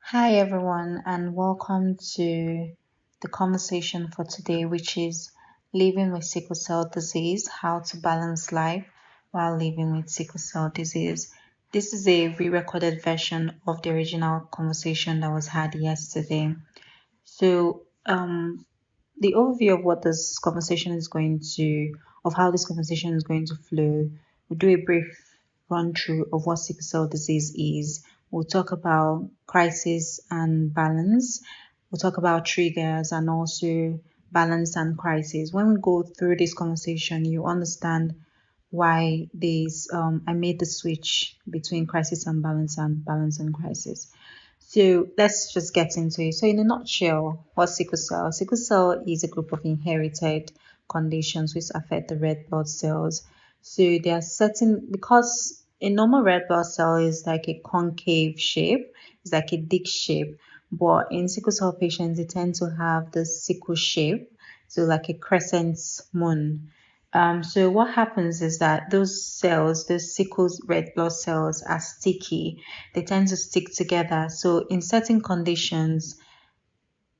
Hi, everyone, and welcome to the conversation for today, which is living with sickle cell disease, how to balance life while living with sickle cell disease. This is a re recorded version of the original conversation that was had yesterday. So, the overview of what this conversation is going to, of how this conversation is going to flow, we'll do a brief run through of what sickle cell disease is. We'll talk about crisis and balance. We'll talk about triggers and also balance and crisis. When we go through this conversation, you understand why I made the switch between crisis and balance and crisis. So let's just get into it. So, in a nutshell, what's sickle cell? Sickle cell is a group of inherited conditions which affect the red blood cells. So, there are certain, because a normal red blood cell is like a concave shape, it's like a dick shape, but in sickle cell patients, they tend to have the sickle shape, so like a crescent moon. So what happens is that those cells, those sickle red blood cells, are sticky. They tend to stick together. So in certain conditions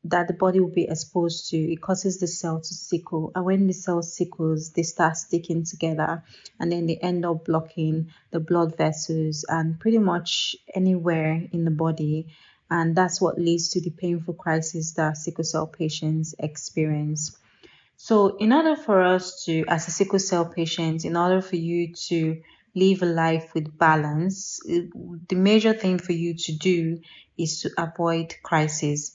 that the body will be exposed to, it causes the cell to sickle. And when the cell sickles, they start sticking together and then they end up blocking the blood vessels and pretty much anywhere in the body. And that's what leads to the painful crisis that sickle cell patients experience. So, in order for us to, as a sickle cell patient, in order for you to live a life with balance, the major thing for you to do is to avoid crisis.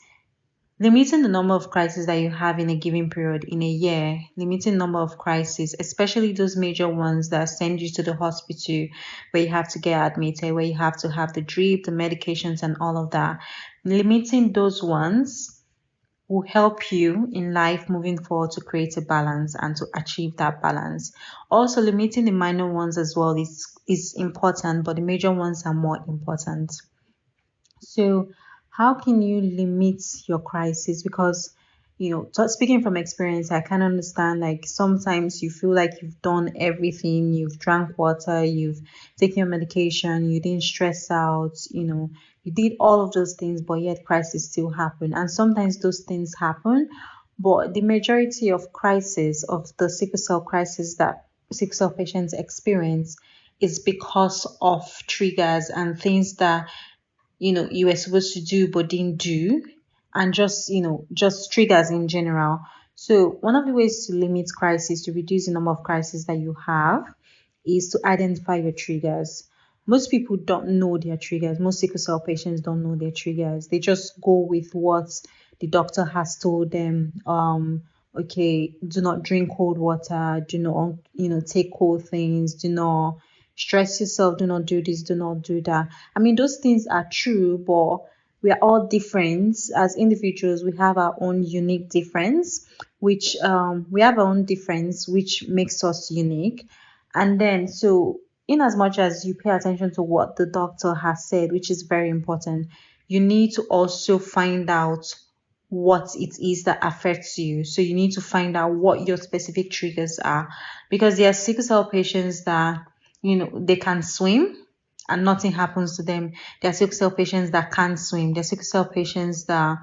Limiting the number of crises that you have in a given period in a year, limiting number of crises, especially those major ones that send you to the hospital where you have to get admitted, where you have to have the drip, the medications, and all of that. Limiting those ones will help you in life moving forward to create a balance and to achieve that balance. Also, limiting the minor ones as well is important, but the major ones are more important. So, how can you limit your crisis? Because, speaking from experience, I can understand like sometimes you feel like you've done everything, you've drank water, you've taken your medication, you didn't stress out, you did all of those things, but yet crisis still happen. And sometimes those things happen, but the majority of crisis, of the sickle cell crisis that sickle cell patients experience, is because of triggers and things that you were supposed to do but didn't do, and just triggers in general. So one of the ways to limit crisis, to reduce the number of crises that you have, is to identify your triggers. Most people don't know their triggers. Most sickle cell patients don't know their triggers. They just go with what the doctor has told them. Okay, do not drink cold water, do not take cold things, do not stress yourself, do not do this, do not do that. I mean, those things are true, but we are all different as individuals. We have our own unique difference, which we have our own difference, which makes us unique. And then, so in as much as you pay attention to what the doctor has said, which is very important, you need to also find out what it is that affects you. So you need to find out what your specific triggers are, because there are sickle cell patients that they can swim and nothing happens to them. There are sickle cell patients that can't swim. There are sickle cell patients that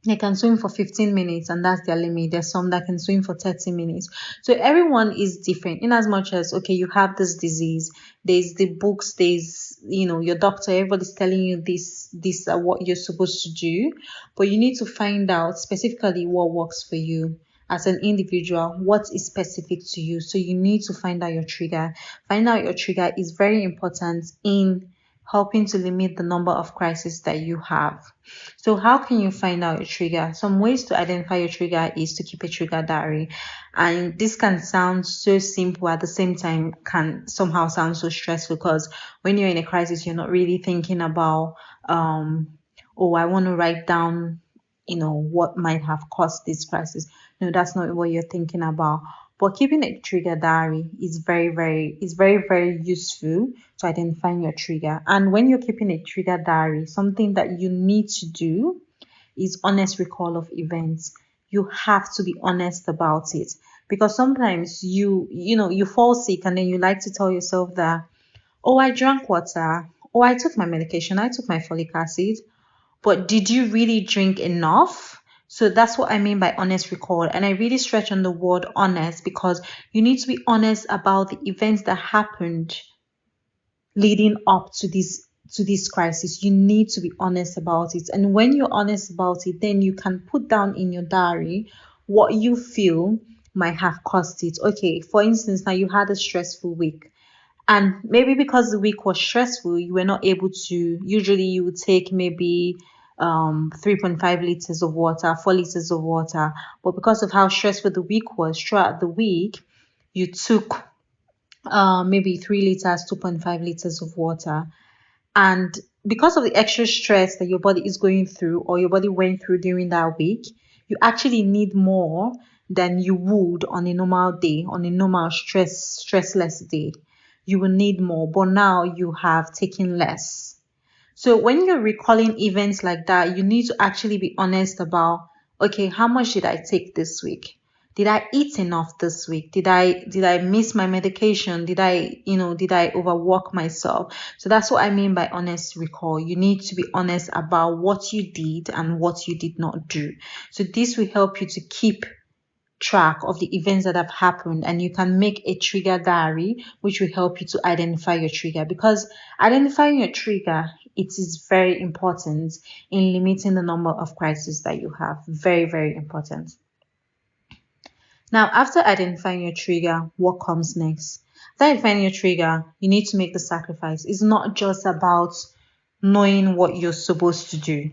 they can swim for 15 minutes and that's their limit. There's some that can swim for 30 minutes. So everyone is different. In as much as, okay, you have this disease, there's the books, there's, your doctor, everybody's telling you this are what you're supposed to do, but you need to find out specifically what works for you as an individual, what is specific to you. So you need to find out your trigger. Find out your trigger is very important in helping to limit the number of crises that you have. So how can you find out your trigger? Some ways to identify your trigger is to keep a trigger diary. And this can sound so simple, at the same time can somehow sound so stressful, because when you're in a crisis, you're not really thinking about oh, I want to write down what might have caused this crisis. No, that's not what you're thinking about. But keeping a trigger diary is very useful to identifying your trigger. And when you're keeping a trigger diary, something that you need to do is honest recall of events. You have to be honest about it, because sometimes you fall sick and then you like to tell yourself that, oh, I drank water, oh, I took my medication, I took my folic acid, but did you really drink enough? So that's what I mean by honest recall. And I really stretch on the word honest because you need to be honest about the events that happened leading up to this crisis. You need to be honest about it. And when you're honest about it, then you can put down in your diary what you feel might have caused it. Okay, for instance, now you had a stressful week. And maybe because the week was stressful, you were not able to. Usually, you would take maybe 3.5 liters of water, 4 liters of water. But because of how stressful the week was, throughout the week, you took maybe 3 liters, 2.5 liters of water. And because of the extra stress that your body is going through or your body went through during that week, you actually need more than you would on a normal day, on a normal stressless day. You will need more, but now you have taken less. So when you're recalling events like that, you need to actually be honest about, okay, how much did I take this week? Did I eat enough this week? Did I miss my medication? Did I overwork myself? So that's what I mean by honest recall. You need to be honest about what you did and what you did not do. So this will help you to keep track of the events that have happened, and you can make a trigger diary which will help you to identify your trigger, because identifying your trigger, it is very important in limiting the number of crises that you have. Very, very important. Now, after identifying your trigger, what comes next? After identifying your trigger, you need to make the sacrifice. It's not just about knowing what you're supposed to do.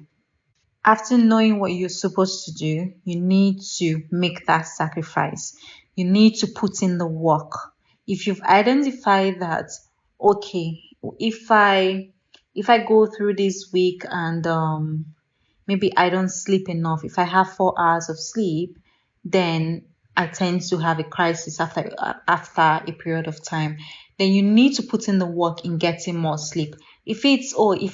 After knowing what you're supposed to do, you need to make that sacrifice. You need to put in the work. If you've identified that, okay, if I go through this week and maybe I don't sleep enough, if I have 4 hours of sleep, then I tend to have a crisis after a period of time. Then you need to put in the work in getting more sleep. If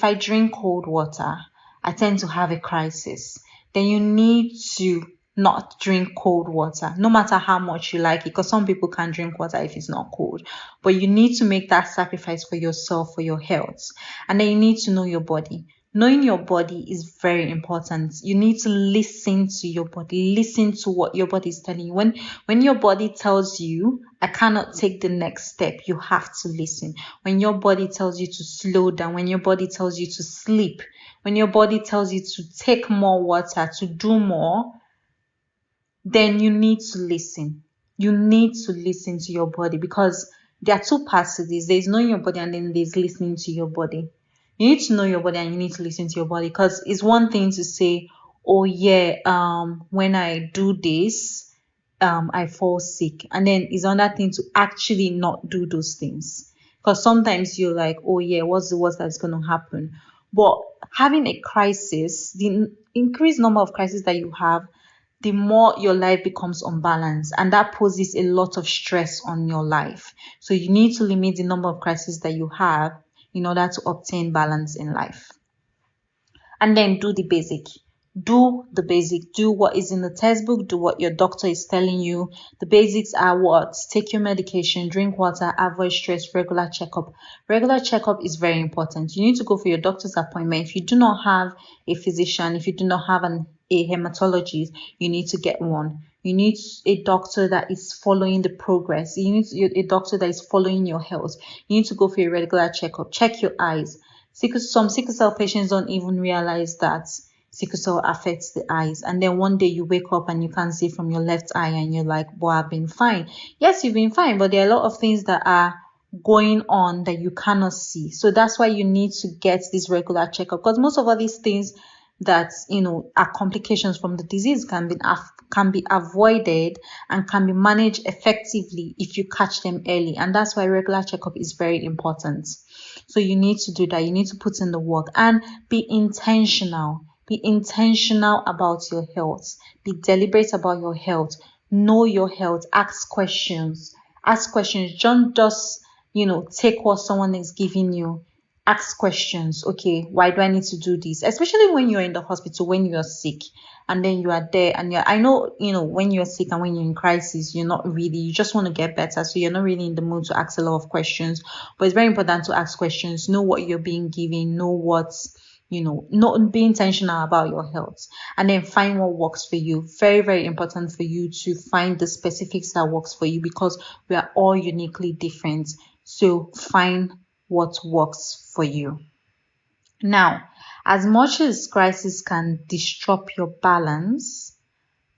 I drink cold water, I tend to have a crisis. Then you need to not drink cold water, no matter how much you like it, because some people can't drink water if it's not cold. But you need to make that sacrifice for yourself, for your health. And then you need to know your body. Knowing your body is very important. You need to listen to your body. Listen to what your body is telling you. When your body tells you, I cannot take the next step, you have to listen. When your body tells you to slow down, when your body tells you to sleep, when your body tells you to take more water, to do more, then you need to listen. You need to listen to your body, because there are two parts to this. There's knowing your body and then there's listening to your body. You need to know your body and you need to listen to your body, because it's one thing to say, oh yeah, when I do this, I fall sick. And then it's another thing to actually not do those things. Because sometimes you're like, oh yeah, what's the worst that's going to happen? But having a crisis, the increased number of crises that you have, the more your life becomes unbalanced, and that poses a lot of stress on your life. So you need to limit the number of crises that you have in order to obtain balance in life. And then do the basic. Do the basic. Do what is in the textbook. Do what your doctor is telling you. The basics are what? Take your medication, drink water, avoid stress, regular checkup. Regular checkup is very important. You need to go for your doctor's appointment. If you do not have a physician, if you do not have a hematologist, you need to get one. You need a doctor that is following the progress. You need a doctor that is following your health. You need to go for a regular checkup. Check your eyes. Some sickle cell patients don't even realize that sickle cell affects the eyes, and then one day you wake up and you can't see from your left eye and you're like, boy, I've been fine. Yes, you've been fine, but there are a lot of things that are going on that you cannot see. So that's why you need to get this regular checkup, because most of all these things that are complications from the disease can be avoided and can be managed effectively if you catch them early. And that's why regular checkup is very important. So you need to do that. You need to put in the work and be intentional. Be intentional about your health. Be deliberate about your health. Know your health. Ask questions. Ask questions. Don't just, take what someone is giving you. Ask questions. Okay, why do I need to do this? Especially when you're in the hospital, when you're sick, and then you are there, and I know, when you're sick and when you're in crisis, you just want to get better. So you're not really in the mood to ask a lot of questions. But it's very important to ask questions. Know what you're being given. Know what not be intentional about your health, and then find what works for you. Very, very important for you to find the specifics that works for you, because we are all uniquely different. So find what works for you. Now, as much as crisis can disrupt your balance,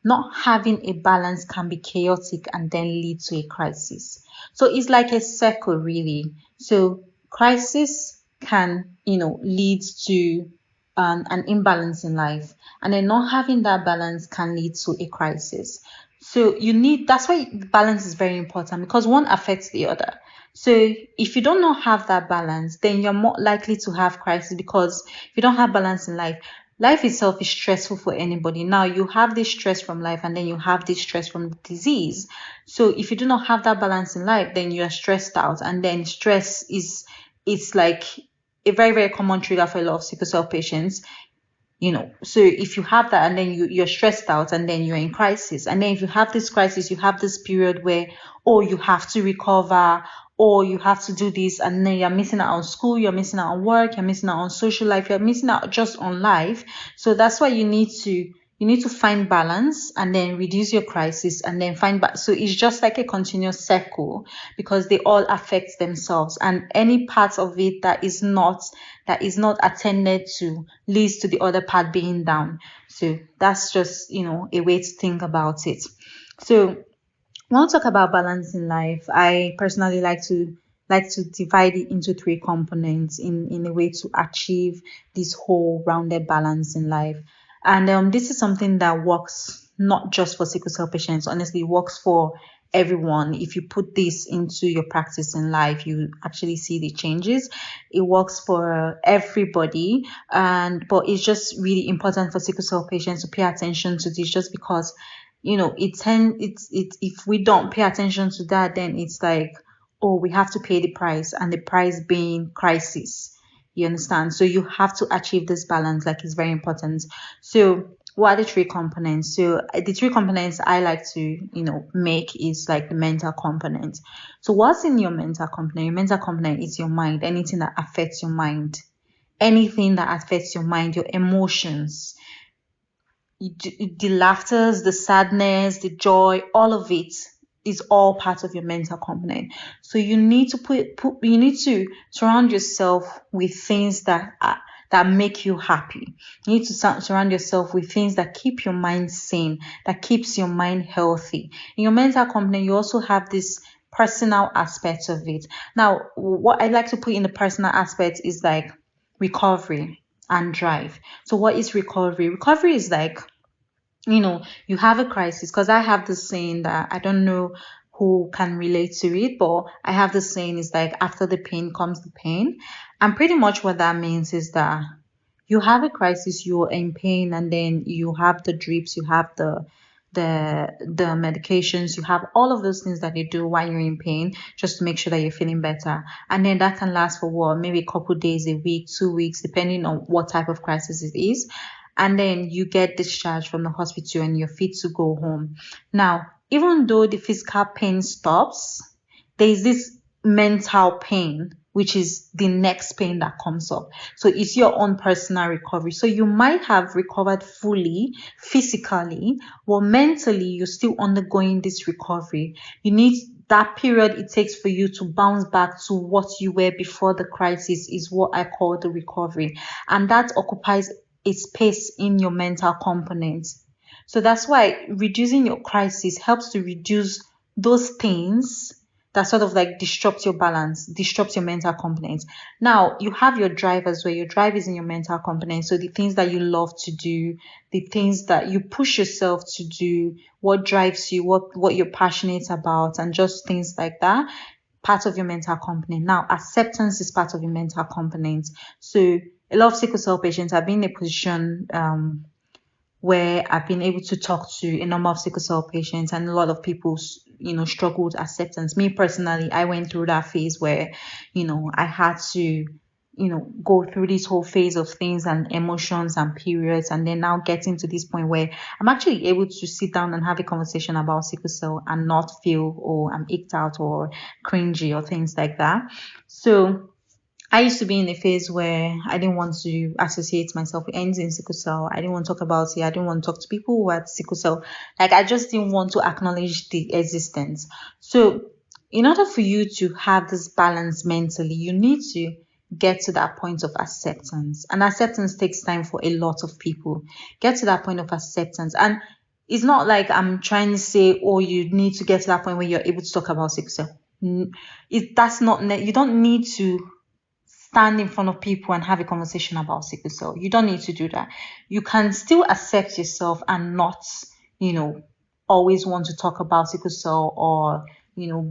not having a balance can be chaotic and then lead to a crisis. So it's like a circle, really. So crisis can, lead to an imbalance in life, and then not having that balance can lead to a crisis. So that's why balance is very important, because one affects the other. So if you don't not have that balance, then you're more likely to have crisis, because if you don't have balance in life itself is stressful for anybody. Now you have this stress from life, and then you have this stress from the disease. So if you do not have that balance in life, then you're stressed out, and then stress it's like a very, very common trigger for a lot of sickle cell patients. So if you have that, and then you're stressed out, and then you're in crisis, and then if you have this crisis, you have this period where, oh, you have to recover, or you have to do this, and then you're missing out on school, you're missing out on work, you're missing out on social life, you're missing out just on life. So that's why you need to find balance, and then reduce your crisis, and then find back. So it's just like a continuous circle, because they all affect themselves, and any part of it that is not attended to leads to the other part being down. So that's just a way to think about it. So when we talk about balance in life, I personally like to divide it into three components in a way to achieve this whole rounded balance in life. And this is something that works not just for sickle cell patients. Honestly, it works for everyone. If you put this into your practice in life, you actually see the changes. It works for everybody, but it's just really important for sickle cell patients to pay attention to this, just because if we don't pay attention to that, then it's like, oh, we have to pay the price, and the price being crisis. You understand? So you have to achieve this balance, like it's very important. So what are the three components? So the three components I like to make is like the mental component. So what's in your mental component? Your mental component is your mind. Anything that affects your mind, your emotions, the laughters, the sadness, the joy, all of it is all part of your mental component. So you need to surround yourself with things that make you happy. You need to surround yourself with things that keep your mind sane, that keeps your mind healthy. In your mental component, you also have this personal aspect of it. Now, what I like to put in the personal aspect is like recovery and drive. So what is recovery? Recovery is like, you have a crisis, because I have this saying that I don't know who can relate to it, but I have this saying is like, after the pain comes the pain. And pretty much what that means is that you have a crisis, you're in pain, and then you have the drips, you have the medications, you have all of those things that you do while you're in pain, just to make sure that you're feeling better. And then that can last for what, maybe a couple days, a week, 2 weeks, depending on what type of crisis it is. And then you get discharged from the hospital and you're fit to go home. Now, even though the physical pain stops, there is this mental pain, which is the next pain that comes up. So it's your own personal recovery. So you might have recovered fully physically, but mentally you're still undergoing this recovery. You need that period it takes for you to bounce back to what you were before the crisis is what I call the recovery. And that occupies a space in your mental component. So that's why reducing your crisis helps to reduce those things that sort of like disrupt your balance, disrupt your mental component. Now, you have your drive as well. Your drive is in your mental component. So the things that you love to do, the things that you push yourself to do, what drives you, what you're passionate about, and just things like that, part of your mental component. Now, acceptance is part of your mental component. So a lot of sickle cell patients have been in a position where I've been able to talk to a number of sickle cell patients, and a lot of people, struggle with acceptance. Me personally, I went through that phase where, I had to, go through this whole phase of things and emotions and periods, and then now getting to this point where I'm actually able to sit down and have a conversation about sickle cell and not feel, oh, I'm icked out or cringy or things like that. So I used to be in a phase where I didn't want to associate myself with anything sickle cell. I didn't want to talk about it. I didn't want to talk to people who had sickle cell. Like, I just didn't want to acknowledge the existence. So in order for you to have this balance mentally, you need to get to that point of acceptance. And acceptance takes time for a lot of people. Get to that point of acceptance. And it's not like I'm trying to say, oh, you need to get to that point where you're able to talk about sickle cell. That's not, you don't need to stand in front of people and have a conversation about sickle cell. You don't need to do that. You can still accept yourself and not, always want to talk about sickle cell, or,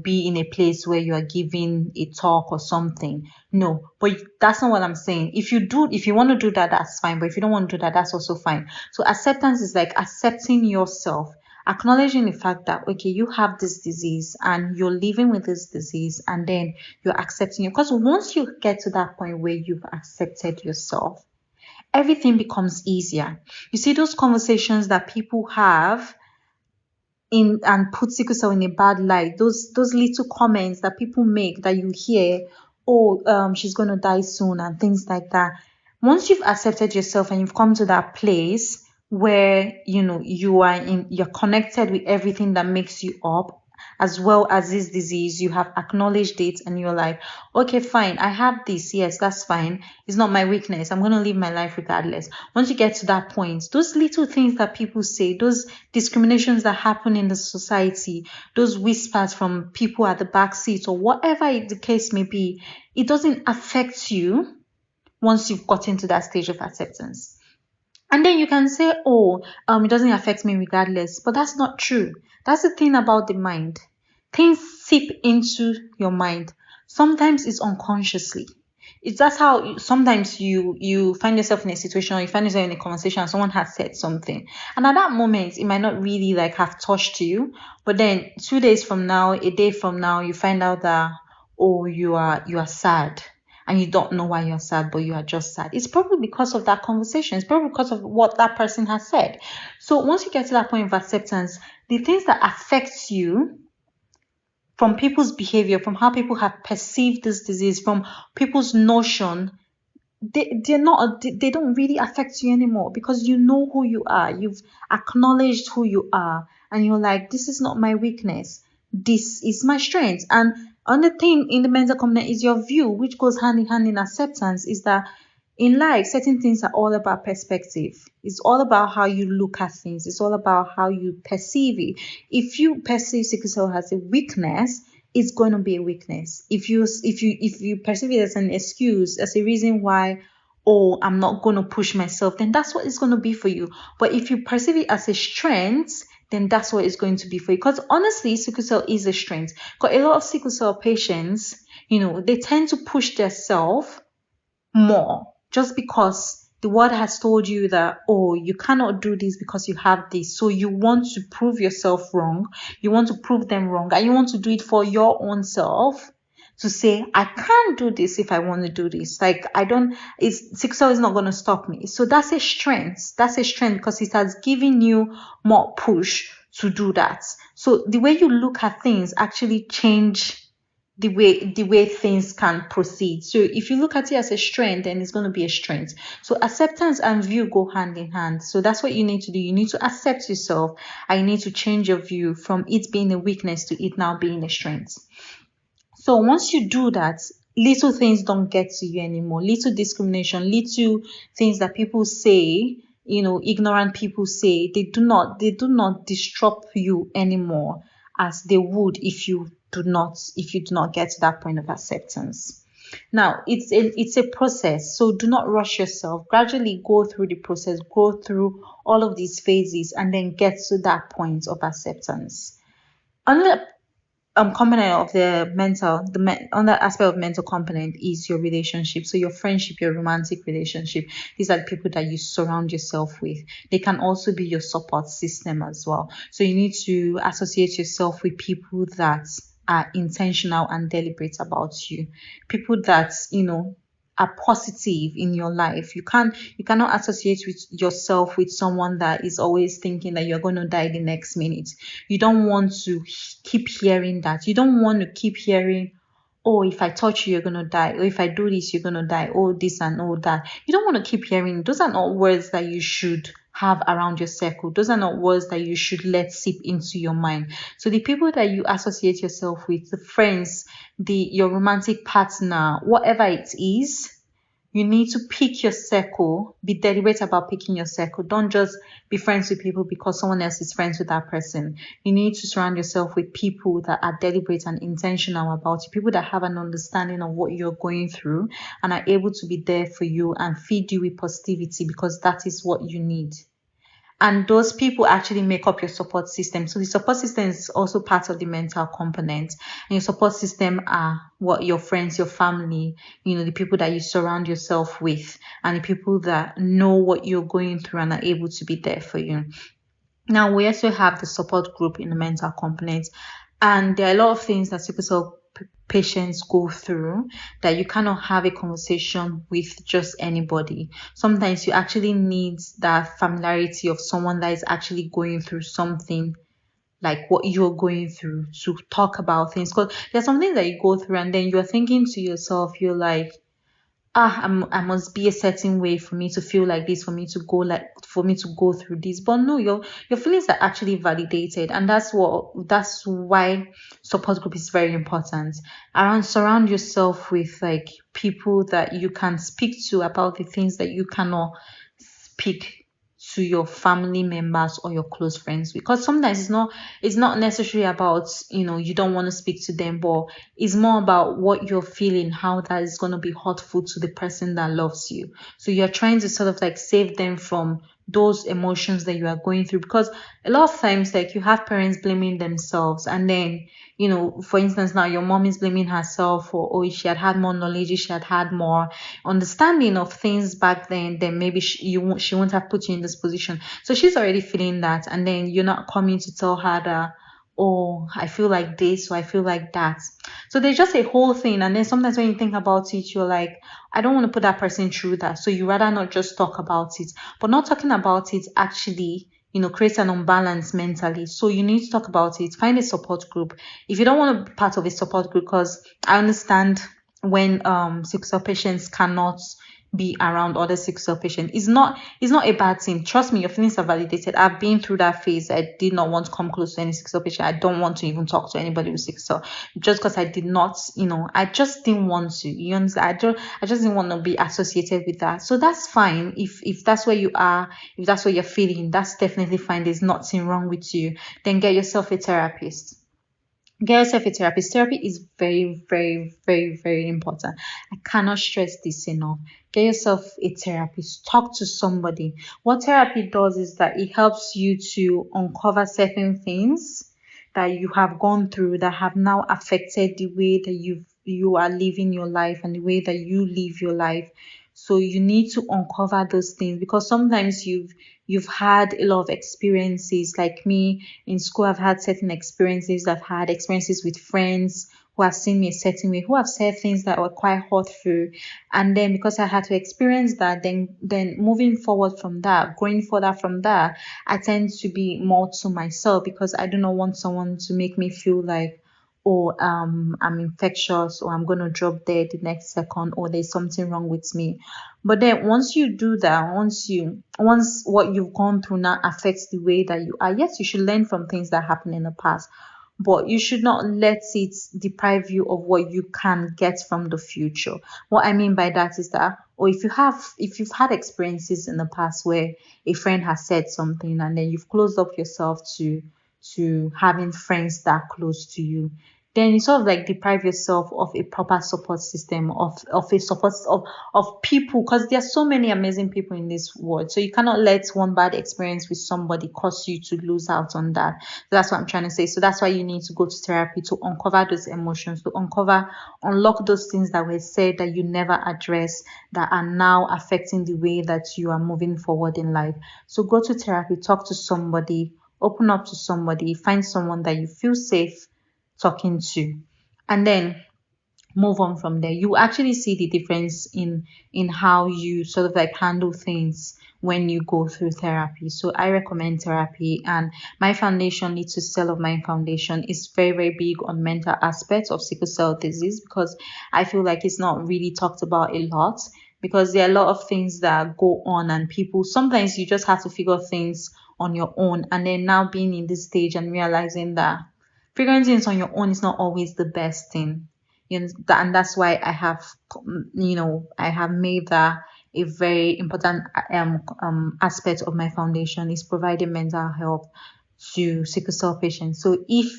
be in a place where you are giving a talk or something. No, but that's not what I'm saying. If you want to do that, that's fine. But if you don't want to do that, that's also fine. So acceptance is like accepting yourself, acknowledging the fact that, okay, you have this disease and you're living with this disease, and then you're accepting it. Because once you get to that point where you've accepted yourself, everything becomes easier. You see, those conversations that people have in and put sickle cell in a bad light, those little comments that people make that you hear, oh, she's going to die soon and things like that. Once you've accepted yourself and you've come to that place where you're connected with everything that makes you up, as well as this disease, you have acknowledged it, and you're like, okay, fine, I have this, yes, that's fine, it's not my weakness, I'm going to live my life regardless. Once you get to that point, those little things that people say, those discriminations that happen in the society, those whispers from people at the back seat, or whatever the case may be, it doesn't affect you once you've gotten to that stage of acceptance. And then you can say, oh, it doesn't affect me regardless. But that's not true. That's the thing about the mind. Things seep into your mind. Sometimes it's unconsciously. That's how sometimes you find yourself in a situation, or you find yourself in a conversation and someone has said something. And at that moment, it might not really like have touched you. But then 2 days from now, a day from now, you find out that, oh, you are sad. And you don't know why you're sad, but you are just sad. It's probably because of that conversation. It's probably because of what that person has said. So once you get to that point of acceptance, the things that affect you from people's behavior, from how people have perceived this disease, from people's notion, they don't really affect you anymore, because you know who you are. You've acknowledged who you are, and you're like, this is not my weakness, this is my strength. And another thing in the mental component is your view, which goes hand in hand in acceptance, is that in life, certain things are all about perspective. It's all about how you look at things. It's all about how you perceive it. If you perceive sickle cell as a weakness, it's going to be a weakness. If you perceive it as an excuse, as a reason why, oh, I'm not going to push myself, then that's what it's going to be for you. But if you perceive it as a strength, then that's what it's going to be for you. Because honestly, sickle cell is a strength. Because a lot of sickle cell patients, they tend to push themselves more, just because the world has told you that, oh, you cannot do this because you have this. So you want to prove yourself wrong. You want to prove them wrong. And you want to do it for your own self, to say, I can't do this if I want to do this. Like, sickle cell is not going to stop me. So that's a strength. That's a strength, because it has given you more push to do that. So the way you look at things actually change the way things can proceed. So if you look at it as a strength, then it's going to be a strength. So acceptance and view go hand in hand. So that's what you need to do. You need to accept yourself, and you need to change your view from it being a weakness to it now being a strength. So once you do that, little things don't get to you anymore. Little discrimination, little things that people say, ignorant people say, they do not disrupt you anymore as they would if you do not get to that point of acceptance. Now, it's a process, so do not rush yourself. Gradually go through the process, go through all of these phases, and then get to that point of acceptance. Another component of on that aspect of mental component is your relationship. So your friendship, your romantic relationship, these are the people that you surround yourself with. They can also be your support system as well. So you need to associate yourself with people that are intentional and deliberate about you, people that are positive in your life. You cannot associate with yourself with someone that is always thinking that you're going to die the next minute. You don't want to keep hearing that. You don't want to keep hearing, oh, if I touch you, you're going to die. Or if I do this, you're going to die. Oh, this and all that. You don't want to keep hearing. Those are not words that you should have around your circle. Those are not words that you should let seep into your mind. So the people that you associate yourself with, the friends, your romantic partner, whatever it is, you need to pick your circle. Be deliberate about picking your circle. Don't just be friends with people because someone else is friends with that person. You need to surround yourself with people that are deliberate and intentional about you, people that have an understanding of what you're going through and are able to be there for you and feed you with positivity, because that is what you need. And those people actually make up your support system. So the support system is also part of the mental component. And your support system are what your friends, your family, the people that you surround yourself with, and the people that know what you're going through and are able to be there for you. Now, we also have the support group in the mental component, and there are a lot of things that sickle cell patients go through that you cannot have a conversation with just anybody. Sometimes you actually need that familiarity of someone that is actually going through something like what you're going through to talk about things. Because there's something that you go through and then you're thinking to yourself, you're like, I must be a certain way for me to feel like this, for me to go through this. But no, your feelings are actually validated, and that's why support group is very important. Surround yourself with like people that you can speak to about the things that you cannot speak to your family members or your close friends, because sometimes it's not necessarily about you don't want to speak to them, but it's more about what you're feeling, how that is going to be hurtful to the person that loves you. So you're trying to sort of like save them from those emotions that you are going through, because a lot of times like you have parents blaming themselves, and then for instance, now your mom is blaming herself for, oh, if she had more knowledge, if she had more understanding of things back then maybe she won't have put you in this position. So she's already feeling that, and then you're not coming to tell her that, oh, I feel like this or I feel like that. So there's just a whole thing, and then sometimes when you think about it, you're like, I don't want to put that person through that. So you rather not just talk about it. But not talking about it actually creates an imbalance mentally. So you need to talk about it. Find a support group. If you don't want to be part of a support group, because I understand when sickle cell patients cannot be around other sickle cell patients, it's not a bad thing. Trust me, your feelings are validated. I've been through that phase. I did not want to come close to any sickle cell patient. I don't want to even talk to anybody with sickle cell, just because I did not, I just didn't want to. You understand? I just didn't want to be associated with that. So that's fine. If that's where you are, if that's what you're feeling, that's definitely fine. There's nothing wrong with you. Then get yourself a therapist. Get yourself a therapist. Therapy is very, very, very, very important. I cannot stress this enough. Get yourself a therapist. Talk to somebody. What therapy does is that it helps you to uncover certain things that you have gone through that have now affected the way that you are living your life and the way that you live your life. So you need to uncover those things, because sometimes you've had a lot of experiences. Like me in school, I've had certain experiences. I've had experiences with friends who have seen me a certain way, who have said things that were quite hurtful. And then because I had to experience that, then moving forward from that, going further from that, I tend to be more to myself, because I do not want someone to make me feel like, oh, I'm infectious, or I'm gonna drop dead the next second, or there's something wrong with me. But then once you do that, once what you've gone through now affects the way that you are, yes, you should learn from things that happened in the past, but you should not let it deprive you of what you can get from the future. What I mean by that is that, or if you've had experiences in the past where a friend has said something and then you've closed up yourself to having friends that are close to you, then you sort of like deprive yourself of a proper support system, of a support of people, because there are so many amazing people in this world. So you cannot let one bad experience with somebody cause you to lose out on that. So that's what I'm trying to say. So that's why you need to go to therapy, to uncover those emotions, to unlock those things that were said that you never addressed, that are now affecting the way that you are moving forward in life. So go to therapy, talk to somebody, open up to somebody, find someone that you feel safe talking to. And then move on from there. You actually see the difference in how you sort of like handle things when you go through therapy. So I recommend therapy, and my foundation, Lead to Cell of Mind Foundation, is very, very big on mental aspects of sickle cell disease, because I feel like it's not really talked about a lot, because there are a lot of things that go on, and people sometimes you just have to figure things on your own, and then now being in this stage and realizing that figuring things on your own is not always the best thing. And that's why I have made that a very important aspect of my foundation, is providing mental health to sickle cell patients. So if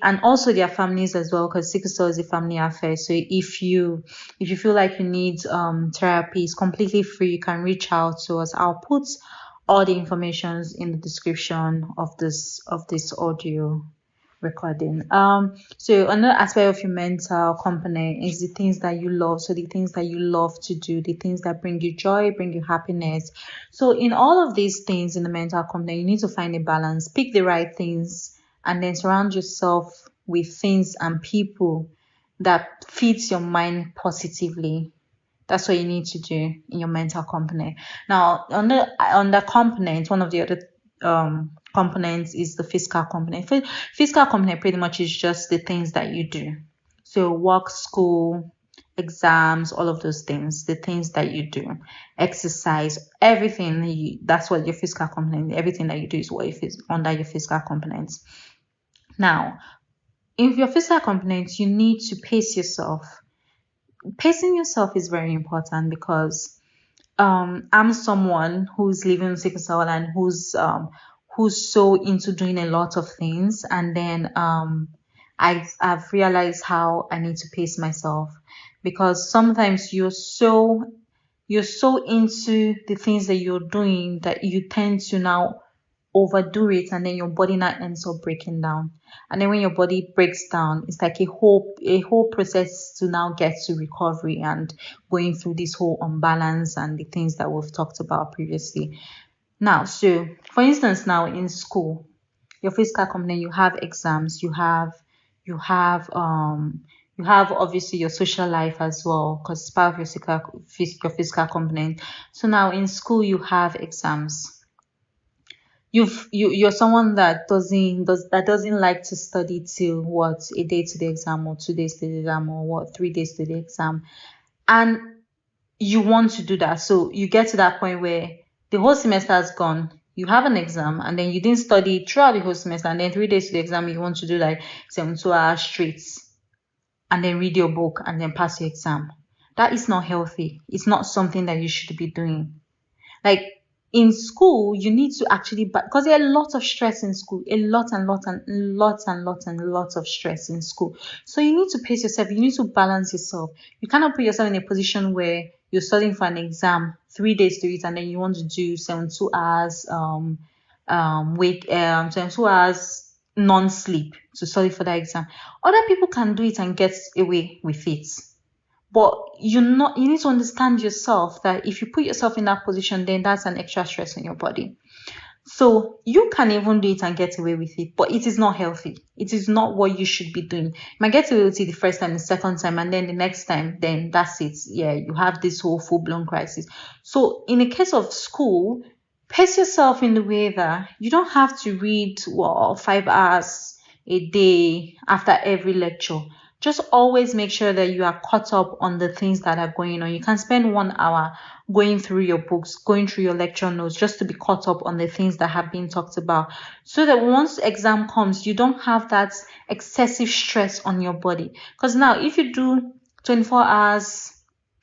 and also their families as well, because sickle cell is a family affair. So if you feel like you need therapy, it's completely free. You can reach out to us. I'll put all the informations in the description of this audio recording. So another aspect of your mental component is the things that you love. So the things that you love to do, the things that bring you joy, bring you happiness. So in all of these things in the mental component, you need to find a balance, pick the right things, and then surround yourself with things and people that feeds your mind positively. That's what you need to do in your mental component. Now, on the component, one of the other components is the physical component. Physical component pretty much is just the things that you do. So work, school, exams, all of those things, the things that you do, exercise, everything. That's what your physical component. Everything that you do is what is under your physical components. Now, in your physical components, you need to pace yourself. Pacing yourself is very important, because I'm someone who's living with sickle cell, and who's so into doing a lot of things, and then I've realized how I need to pace myself, because sometimes you're so into the things that you're doing that you tend to now overdo it, and then your body now ends up breaking down. And then when your body breaks down, it's like a whole process to now get to recovery and going through this whole unbalance and the things that we've talked about previously. Now, so for instance, now in school, your physical component, you have exams, you have obviously your social life as well, because it's part of your physical component. So now in school you have exams. You're someone that doesn't like to study till what, a day to the exam, or 2 days to the exam, or what, 3 days to the exam, and you want to do that. So you get to that point where the whole semester has gone, you have an exam, and then you didn't study throughout the whole semester, and then 3 days to the exam you want to do like 72 hours straight, and then read your book and then pass your exam. That is not healthy. It's not something that you should be doing. Like, in school, you need to actually, because there are lots of stress in school, a lot and lot and lots and lots and lots of stress in school. So you need to pace yourself. You need to balance yourself. You cannot put yourself in a position where you're studying for an exam, 3 days to it, and then you want to do 72 hours, 72 hours non-sleep to study for that exam. Other people can do it and get away with it. But you need to understand yourself that if you put yourself in that position, then that's an extra stress on your body. So you can even do it and get away with it, but it is not healthy. It is not what you should be doing. You might get away with it the first time, the second time, and then the next time, then that's it. Yeah, you have this whole full-blown crisis. So in the case of school, pace yourself in the way that you don't have to read 5 hours a day after every lecture. Just always make sure that you are caught up on the things that are going on. You can spend 1 hour going through your books, going through your lecture notes, just to be caught up on the things that have been talked about, so that once exam comes, you don't have that excessive stress on your body. Because now, if you do 24 hours,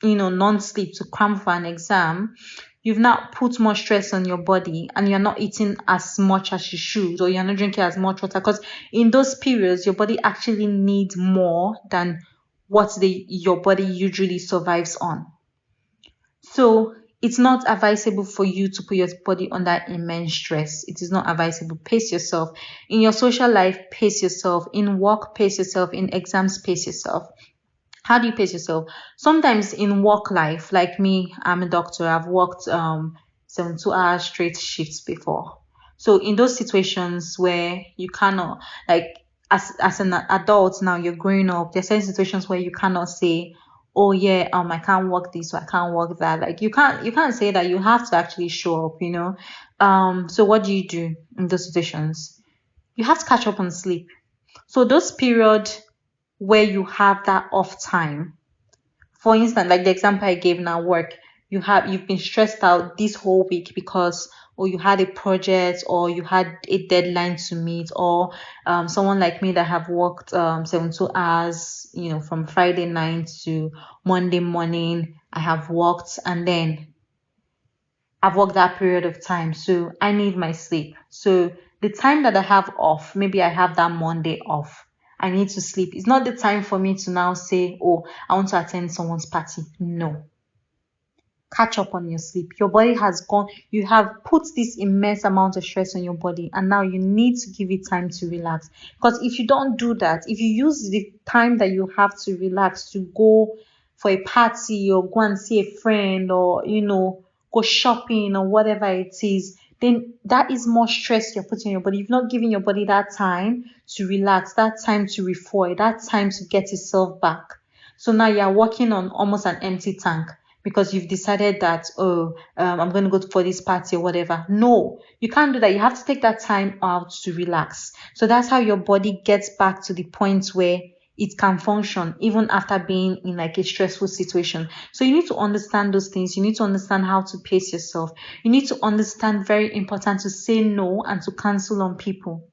non-sleep to cram for an exam, you've now put more stress on your body, and you're not eating as much as you should, or you're not drinking as much water, because in those periods your body actually needs more than what your body usually survives on. So it's not advisable for you to put your body under immense stress. It is not advisable. Pace yourself. In your social life, pace yourself. In work, pace yourself. In exams, pace yourself. How do you pace yourself? Sometimes in work life, like me, I'm a doctor. I've worked 72 hours straight shifts before. So in those situations where you cannot, like, as an adult now, you're growing up, there's certain situations where you cannot say, oh yeah, I can't work this or I can't work that. Like you can't say that. You have to actually show up, so what do you do in those situations? You have to catch up on sleep. So those period where you have that off time, for instance, like the example I gave now, work, you've been stressed out this whole week because or you had a project or you had a deadline to meet, or someone like me that have worked 72 hours, from Friday night to Monday morning. I have worked, and then I've worked that period of time, so I need my sleep. So the time that I have off, maybe I have that Monday off, I need to sleep. It's not the time for me to now say, oh, I want to attend someone's party. No. Catch up on your sleep. Your body has gone, you have put this immense amount of stress on your body, and now you need to give it time to relax. Because if you don't do that, if you use the time that you have to relax to go for a party or go and see a friend, or go shopping or whatever it is, then that is more stress you're putting on your body. You've not given your body that time to relax, that time to refuel, that time to get itself back. So now you're working on almost an empty tank because you've decided that, oh, I'm going to go for this party or whatever. No, you can't do that. You have to take that time out to relax. So that's how your body gets back to the point where it can function even after being in like a stressful situation. So you need to understand those things. You need to understand how to pace yourself. You need to understand, very important, to say no and to cancel on people.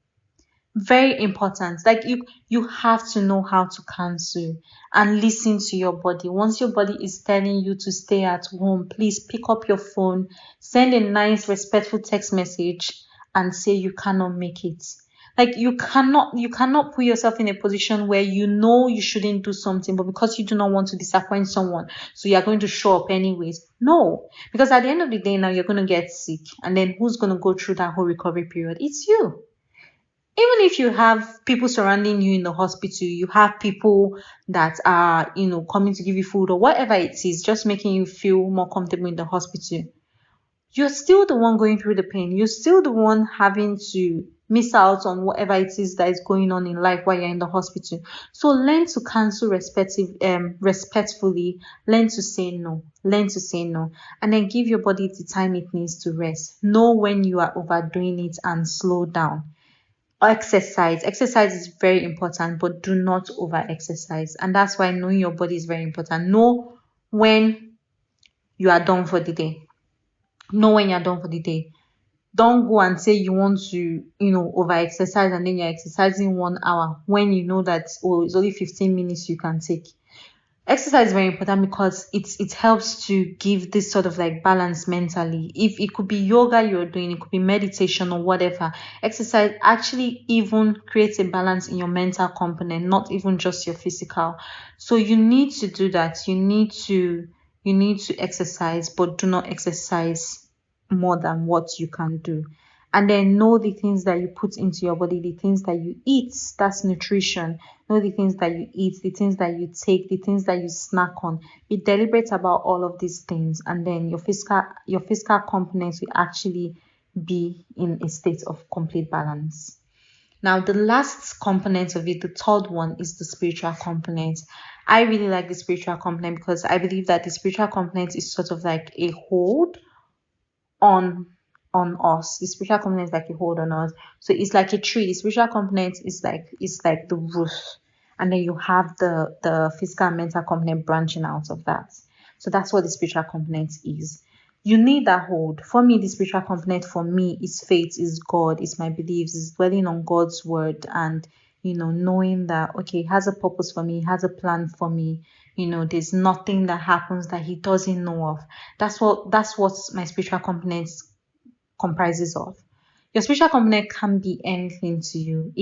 Very important. Like you have to know how to cancel and listen to your body. Once your body is telling you to stay at home, please pick up your phone, send a nice respectful text message and say you cannot make it. Like you cannot put yourself in a position where you know you shouldn't do something, but because you do not want to disappoint someone, so you're going to show up anyways. No, because at the end of the day now you're going to get sick, and then who's going to go through that whole recovery period? It's you. Even if you have people surrounding you in the hospital, you have people that are, coming to give you food or whatever it is, just making you feel more comfortable in the hospital, you're still the one going through the pain. You're still the one having to miss out on whatever it is that is going on in life while you're in the hospital. So learn to cancel respectfully. Learn to say no. Learn to say no. And then give your body the time it needs to rest. Know when you are overdoing it and slow down. Exercise is very important, but do not over exercise, and that's why knowing your body is very important. Know when you are done for the day. Don't go and say you want to over exercise, and then you're exercising 1 hour when you know that, oh, it's only 15 minutes you can take. Exercise is very important because it helps to give this sort of like balance mentally. If it could be yoga you're doing, it could be meditation or whatever. Exercise actually even creates a balance in your mental component, not even just your physical. So you need to do that. You need to exercise, but do not exercise more than what you can do. And then know the things that you put into your body, the things that you eat. That's nutrition. Know the things that you eat, the things that you take, the things that you snack on. Be deliberate about all of these things, and then your physical components will actually be in a state of complete balance. Now, the last component of it, the third one, is the spiritual component. I really like the spiritual component because I believe that the spiritual component is sort of like a hold on us. The spiritual component is like a hold on us. So it's like a tree. The spiritual component is like, it's like the roof, and then you have the physical and mental component branching out of that. So that's what the spiritual component is. You need that hold. For me, the spiritual component for me is faith, is God, is my beliefs, is dwelling on God's word, and knowing that, okay, he has a purpose for me, he has a plan for me. There's nothing that happens that he doesn't know of. That's what my spiritual component comprises of. Your spiritual component can be anything to you.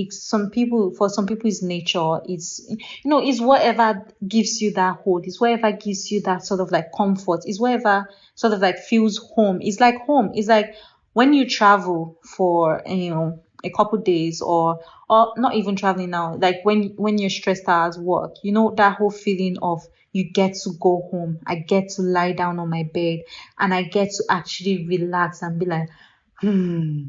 For some people, it's nature. It's whatever gives you that hold. It's whatever gives you that sort of like comfort. It's whatever sort of like feels home. It's like home. It's like when you travel for a couple days, or not even traveling now. Like when you're stressed out at work, that whole feeling of you get to go home. I get to lie down on my bed and I get to actually relax and be like, hmm.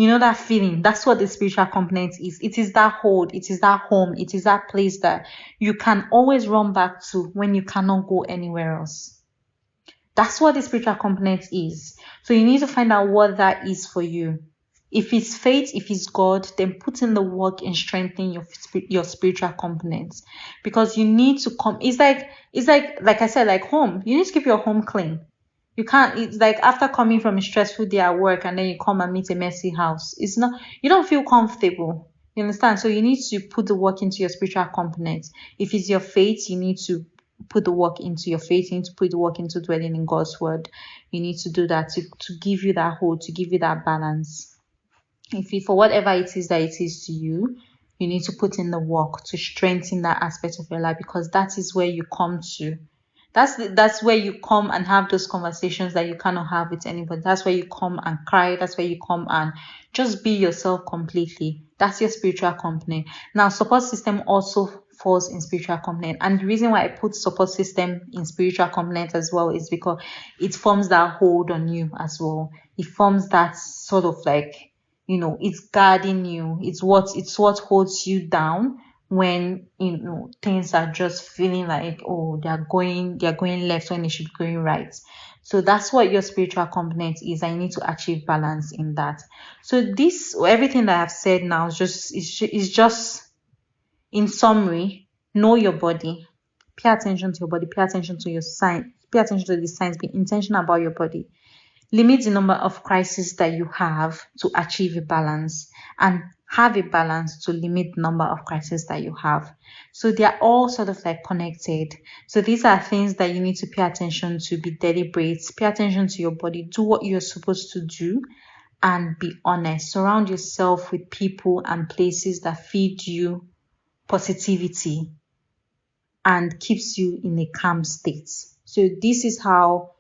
You know that feeling? That's what the spiritual component is. It is that hold, it is that home, it is that place that you can always run back to when you cannot go anywhere else. That's what the spiritual component is. So you need to find out what that is for you. If it's faith, if it's God, then put in the work in strengthening your spiritual components, because you need to come. It's like I said, like home. You need to keep your home clean. You can't. It's like after coming from a stressful day at work and then you come and meet a messy house. It's not. You don't feel comfortable. You understand? So you need to put the work into your spiritual components. If it's your faith, you need to put the work into your faith. You need to put the work into dwelling in God's word. You need to do that to give you that hold, to give you that balance. If you, for whatever it is that it is to you, you need to put in the work to strengthen that aspect of your life, because that is where you come to. That's where you come and have those conversations that you cannot have with anybody. That's where you come and cry. That's where you come and just be yourself completely. That's your spiritual component. Now, support system also falls in spiritual component, and the reason why I put support system in spiritual component as well is because it forms that hold on you as well. It forms that sort of like, it's guarding you. It's what holds you down when things are just feeling like, oh, they're going left when they should be going right. So that's what your spiritual component is, and you need to achieve balance in that. So this, everything that I've said now is just in summary: know your body, pay attention to your body, pay attention to your sign, pay attention to the signs, be intentional about your body. Limit the number of crises that you have to achieve a balance, and have a balance to limit the number of crises that you have. So they are all sort of like connected. So these are things that you need to pay attention to, be deliberate, pay attention to your body, do what you're supposed to do, and be honest. Surround yourself with people and places that feed you positivity and keeps you in a calm state. So this is what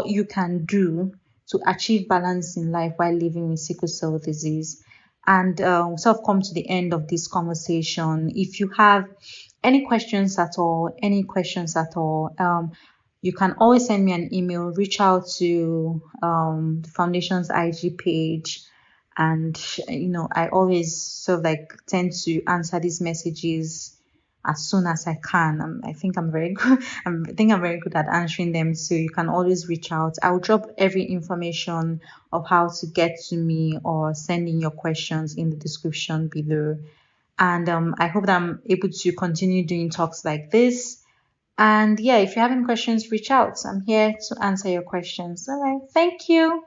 you can do to achieve balance in life while living with sickle cell disease. And sort of come to the end of this conversation. If you have any questions at all, you can always send me an email, reach out to the foundation's IG page. And I always sort of like tend to answer these messages as soon as I can. I think I'm very good. I think I'm very good at answering them. So you can always reach out. I'll drop every information of how to get to me or send in your questions in the description below. And I hope that I'm able to continue doing talks like this. And yeah, if you have any questions, reach out. I'm here to answer your questions. All right. Thank you.